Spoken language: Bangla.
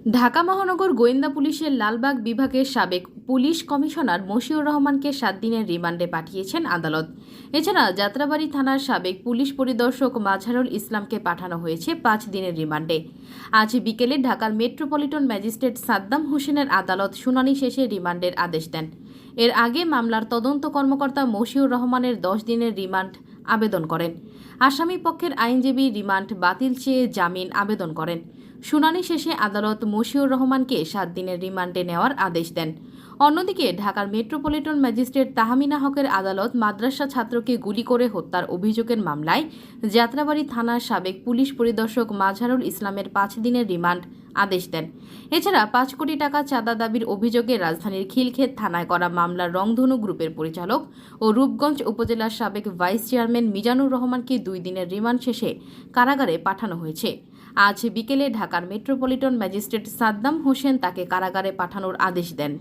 ঢাকা মহানগর গোয়েন্দা পুলিশের লালবাগ বিভাগের সাবেক পুলিশ কমিশনার মশিউর রহমানকে 7 দিনের রিমান্ডে পাঠিয়েছেন আদালত। এছাড়া যাত্রাবাড়ী থানার সাবেক পুলিশ পরিদর্শক মাজহারুল ইসলামকে পাঠানো হয়েছে 5 দিনের রিমান্ডে। আজ বিকেলে ঢাকার মেট্রোপলিটন ম্যাজিস্ট্রেট সাদ্দাম হোসেনের আদালত শুনানি শেষে রিমান্ডের আদেশ দেন। এর আগে মামলার তদন্ত কর্মকর্তা মশিউর রহমানের 10 দিনের রিমান্ড আবেদন করেন। আসামি পক্ষের আইনজীবী রিমান্ড বাতিল চেয়ে জামিন আবেদন করেন। শুনানি শেষে আদালত মশিউর রহমানকে 7 দিনের রিমান্ডে নেওয়ার আদেশ দেন। অন্যদিকে ঢাকার মেট্রোপলিটন ম্যাজিস্ট্রেট তাহমিনা হকের আদালত মাদ্রাসা ছাত্রকে গুলি করে হত্যার অভিযোগের মামলায় যাত্রাবাড়ী থানার সাবেক পুলিশ পরিদর্শক মাজহারুল ইসলামের 5 দিনের রিমান্ড আদেশ দেন। এছাড়া 5 কোটি টাকা চাঁদা দাবির অভিযোগে রাজধানীর খিলক্ষেত থানায় করা মামলার রংধনু গ্রুপের পরিচালক ও রূপগঞ্জ উপজেলার সাবেক ভাইস চেয়ারম্যান মিজানুর রহমানকে 2 দিনের রিমান্ড শেষে কারাগারে পাঠানো হয়েছে। আজ বিকেলে ঢাকার মেট্রোপলিটন ম্যাজিস্ট্রেট সাদ্দাম হোসেন তাকে কারাগারে পাঠানোর আদেশ দেন।